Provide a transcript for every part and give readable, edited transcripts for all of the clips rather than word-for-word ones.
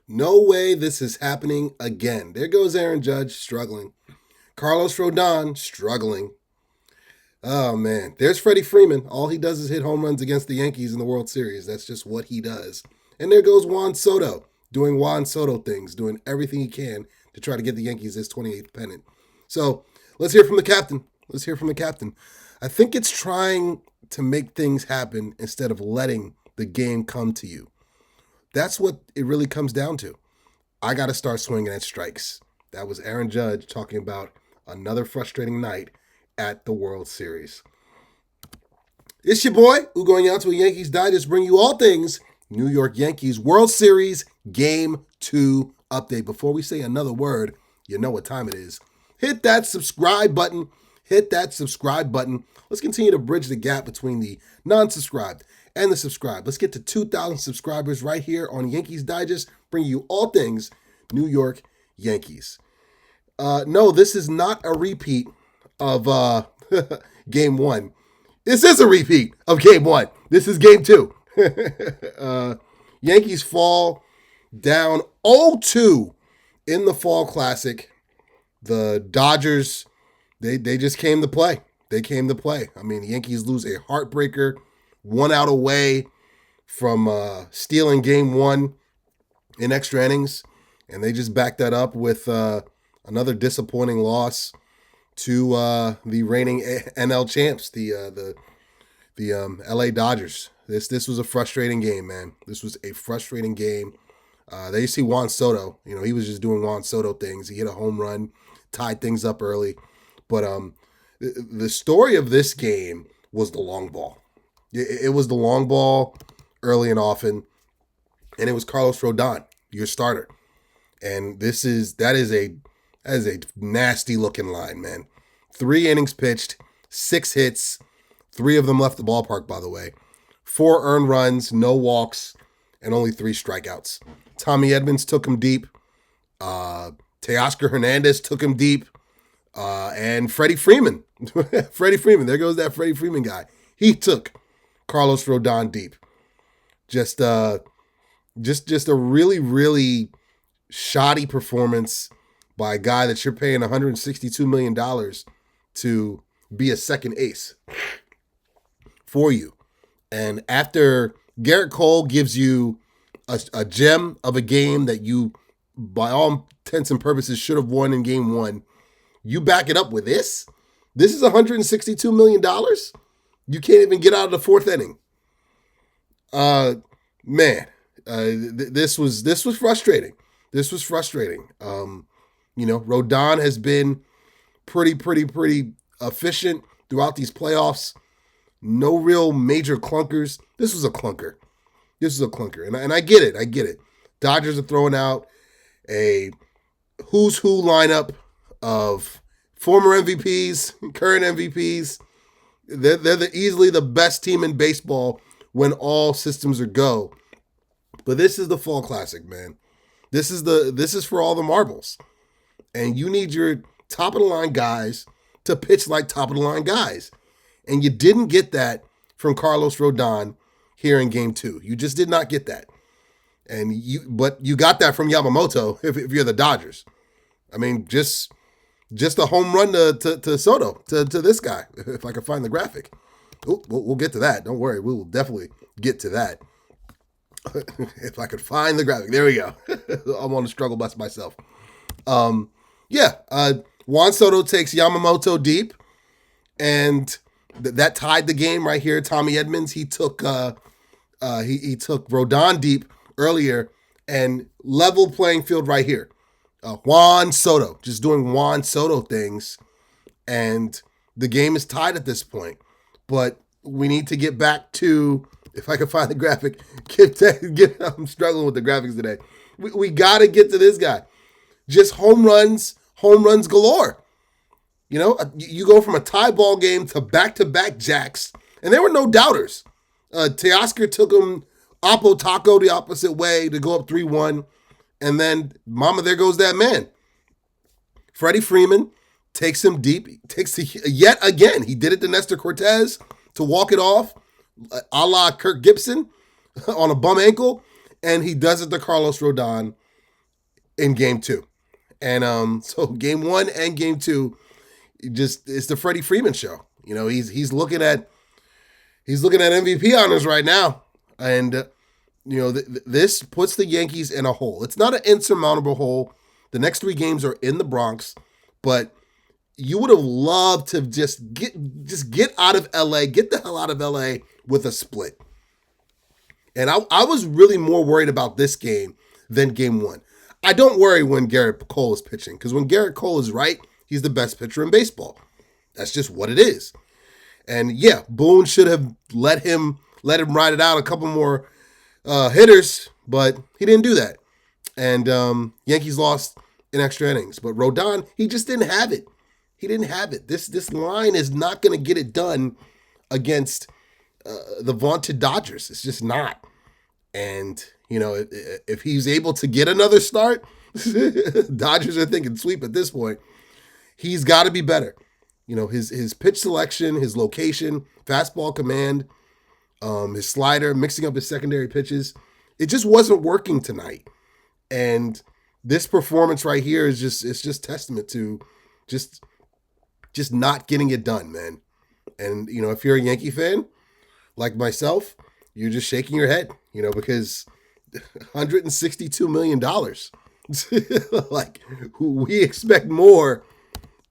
No way this is happening again. There goes Aaron Judge struggling. Carlos Rodon struggling. Oh, man. There's Freddie Freeman. All he does is hit home runs against the Yankees in the World Series. That's just what he does. And there goes Juan Soto doing Juan Soto things, doing everything he can to try to get the Yankees his 28th pennant. So let's hear from the captain. Let's hear from the captain. I think it's trying to make things happen instead of letting the game come to you. That's what it really comes down to. I got to start swinging at strikes. That was Aaron Judge talking about another frustrating night at the World Series. It's your boy, Ugo Onyianta with Yankees Digest, bring you all things New York Yankees World Series Game 2 update. Before we say another word, you know what time it is. Hit that subscribe button. Hit that subscribe button. Let's continue to bridge the gap between the non-subscribed and the subscribed. Let's get to 2,000 subscribers right here on Yankees Digest, bring you all things New York Yankees. No, this is not a repeat of Game 1. This is a repeat of Game 1. This is Game 2. Yankees fall down 0-2 in the Fall Classic. The Dodgers, they just came to play. They came to play. I mean, the Yankees lose a heartbreaker, 1 out away from stealing Game 1 in extra innings, and they just backed that up with another disappointing loss to the reigning NL champs, the LA Dodgers. This was a frustrating game, man. This was a frustrating game. There you see Juan Soto. You know, he was just doing Juan Soto things. He hit a home run, tied things up early. But the story of this game was the long ball. It was the long ball early and often, and it was Carlos Rodon, your starter. And that is a nasty looking line, man. 3 innings pitched, 6 hits, 3 of them left the ballpark, by the way. 4 earned runs, no walks, and only 3 strikeouts. Tommy Edmonds took him deep. Teoscar Hernandez took him deep. And Freddie Freeman. Freddie Freeman. There goes that Freddie Freeman guy. He took Carlos Rodon deep. Just a really, really shoddy performance by a guy that you're paying $162 million to be a second ace for you. And after Garrett Cole gives you a gem of a game that you, by all intents and purposes, should have won in Game 1, you back it up with this? This is $162 million? You can't even get out of the 4th inning. This was frustrating. This was frustrating. Rodon has been pretty efficient throughout these playoffs. No real major clunkers. This was a clunker. And I get it. Dodgers are throwing out a who's who lineup of former MVPs, current MVPs. They're easily the best team in baseball when all systems are go. But this is the Fall Classic, man. This is for all the marbles. And you need your top of the line guys to pitch like top of the line guys. And you didn't get that from Carlos Rodon here in Game 2. You just did not get that. But you got that from Yamamoto if you're the Dodgers. I mean, just a home run to Soto, to this guy, if I can find the graphic. We'll get to that. Don't worry. We will definitely get to that. If I could find the graphic. There we go. I'm on the struggle bus myself. Juan Soto takes Yamamoto deep, and that tied the game right here. Tommy Edmonds, he took Rodon deep earlier, and level playing field right here. Juan Soto, just doing Juan Soto things, and the game is tied at this point. But we need to get back to, if I can find the graphic, I'm struggling with the graphics today. We got to get to this guy. Just home runs galore. You know, you go from a tie ball game to back-to-back jacks, and there were no doubters. Teoscar took him Oppo Taco the opposite way to go up 3-1, and then, mama, there goes that man. Freddie Freeman takes him deep, yet again. He did it to Nestor Cortez to walk it off, a la Kirk Gibson on a bum ankle, and he does it to Carlos Rodon in game 2. And so game 1 and game 2, it's the Freddie Freeman show. He's looking at MVP honors right now. And this puts the Yankees in a hole. It's not an insurmountable hole. The next 3 games are in the Bronx, but you would have loved to just get out of LA, get the hell out of LA with a split. And I was really more worried about this game than game 1. I don't worry when Garrett Cole is pitching, because when Garrett Cole is right, he's the best pitcher in baseball. That's just what it is. And yeah, Boone should have let him ride it out a couple more hitters, but he didn't do that. And Yankees lost in extra innings. But Rodon, he just didn't have it. He didn't have it. This line is not going to get it done against the vaunted Dodgers. It's just not. And, if he's able to get another start, Dodgers are thinking sweep at this point. He's got to be better. His pitch selection, his location, fastball command, his slider, mixing up his secondary pitches. It just wasn't working tonight. And this performance right here is just testament to just not getting it done, man. And, if you're a Yankee fan like myself, you're just shaking your head, because $162 million. Like, we expect more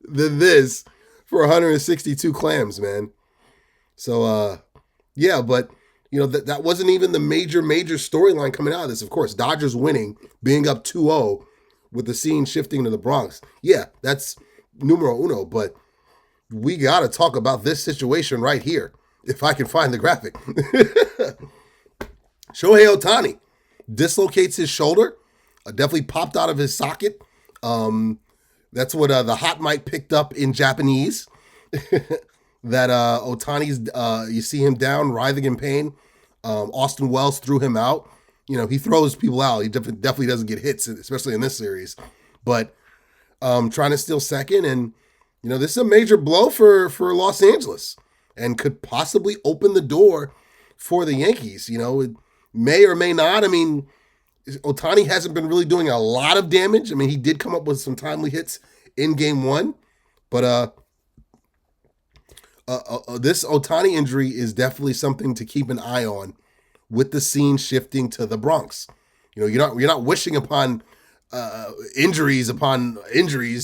than this for 162 clams, man. So, yeah, but, that wasn't even the major storyline coming out of this. Of course, Dodgers winning, being up 2-0 with the scene shifting to the Bronx. Yeah, that's numero uno, but we got to talk about this situation right here, if I can find the graphic. Shohei Ohtani dislocates his shoulder, definitely popped out of his socket. That's what the hot mic picked up in Japanese. That Ohtani's, you see him down, writhing in pain. Austin Wells threw him out. He throws people out. He definitely doesn't get hits, especially in this series. But trying to steal second, and this is a major blow for Los Angeles, and could possibly open the door for the Yankees. It may or may not. I mean, Ohtani hasn't been really doing a lot of damage. I mean, he did come up with some timely hits in game 1, but this Ohtani injury is definitely something to keep an eye on with the scene shifting to the Bronx. You're not wishing upon injuries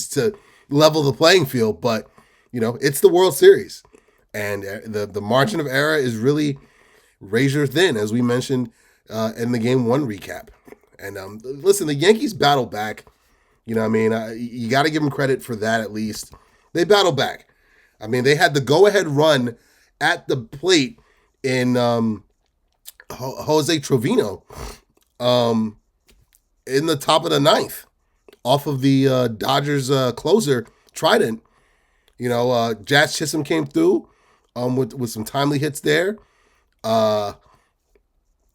to level the playing field, but it's the World Series, and the margin of error is really razor thin, as we mentioned in the game 1 recap. And listen, the Yankees battle back. You got to give them credit for that at least. They battle back. I mean, they had the go-ahead run at the plate in Jose Trevino in the top of the 9th off of the Dodgers closer, Trident. Jazz Chisholm came through with some timely hits there.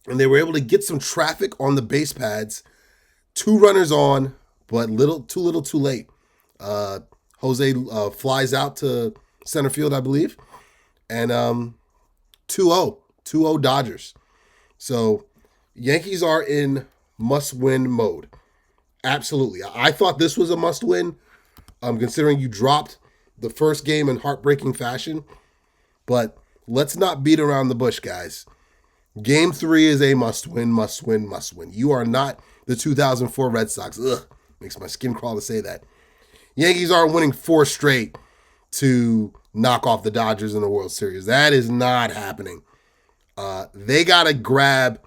And they were able to get some traffic on the base pads. 2 runners on, but too little too late. Jose flies out to center field, I believe. And 2-0 Dodgers. So Yankees are in must-win mode. Absolutely. I thought this was a must-win, considering you dropped the first game in heartbreaking fashion. But let's not beat around the bush, guys. Game 3 is a must-win, must-win, must-win. You are not the 2004 Red Sox. Ugh, makes my skin crawl to say that. Yankees aren't winning 4 straight to knock off the Dodgers in the World Series. That is not happening. They got to grab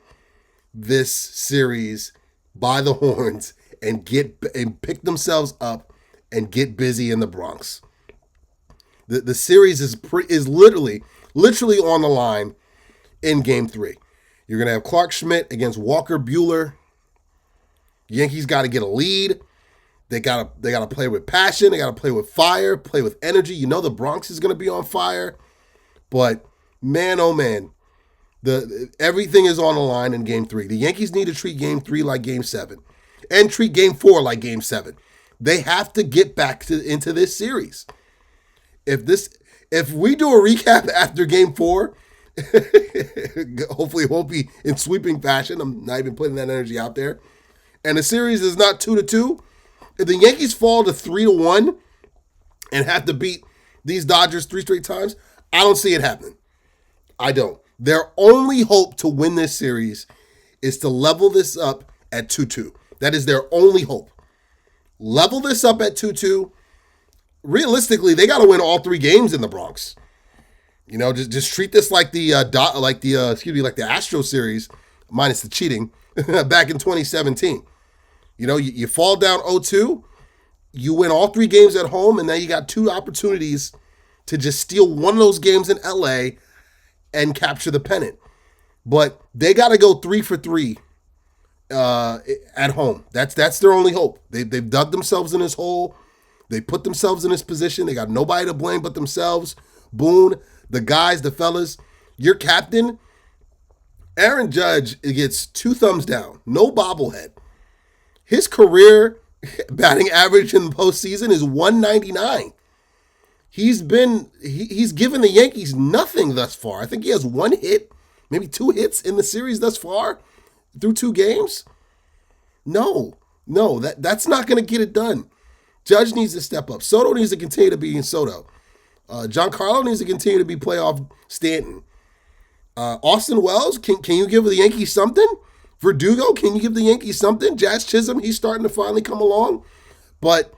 this series by the horns and pick themselves up and get busy in the Bronx. The series is literally on the line in Game 3. You're going to have Clark Schmidt against Walker Buehler. Yankees got to get a lead. They got to play with passion. They got to play with fire, play with energy. The Bronx is going to be on fire. But man, oh man, everything is on the line in Game 3. The Yankees need to treat Game 3 like Game 7 and treat Game 4 like Game 7. They have to get back into this series. If we do a recap after Game 4, hopefully it won't be in sweeping fashion. I'm not even putting that energy out there. and the series is not 2-2, if the Yankees fall to 3-1 and have to beat these Dodgers 3 straight times, I don't see it happening. I don't. Their only hope to win this series is to level this up at 2-2. That is their only hope. Level this up at 2-2. Realistically, they got to win all 3 games in the Bronx. You know, just treat this like the Astro series, minus the cheating, back in 2017. You know, you fall down 0-2, you win all 3 games at home, and now you got 2 opportunities to just steal one of those games in LA and capture the pennant. But they got to go 3 for 3 at home. That's their only hope. They've dug themselves in this hole. They put themselves in this position. They got nobody to blame but themselves. Boone, the guys, the fellas. Your captain, Aaron Judge, gets 2 thumbs down. No bobblehead. His career batting average in the postseason is 199. He's given the Yankees nothing thus far. I think he has 1 hit, maybe 2 hits in the series thus far through 2 games. No, that's not going to get it done. Judge needs to step up. Soto needs to continue to be in Soto. Giancarlo needs to continue to be playoff Stanton. Austin Wells, can you give the Yankees something? Verdugo, can you give the Yankees something? Jazz Chisholm, he's starting to finally come along. But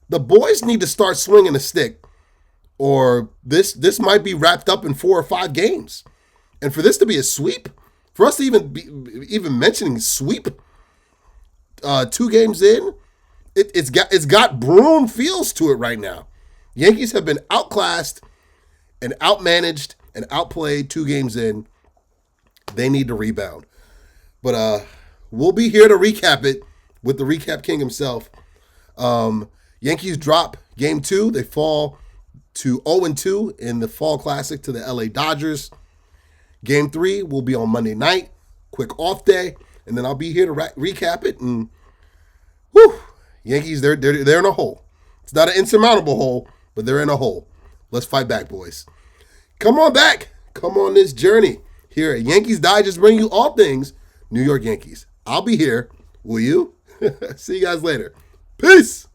the boys need to start swinging the stick, or this might be wrapped up in 4 or 5 games. And for this to be a sweep, for us to even mentioning sweep 2 games in, it's got Boone feels to it right now. Yankees have been outclassed and outmanaged and outplayed 2 games in. They need to rebound. But we'll be here to recap it with the recap king himself. Yankees drop game 2. They fall to 0-2 in the Fall Classic to the LA Dodgers. Game 3 will be on Monday night. Quick off day. And then I'll be here to recap it. And Yankees, they're in a hole. It's not an insurmountable hole, but they're in a hole. Let's fight back, boys. Come on back. Come on this journey. Here at Yankees Digest, bring you all things New York Yankees. I'll be here. Will you? See you guys later. Peace.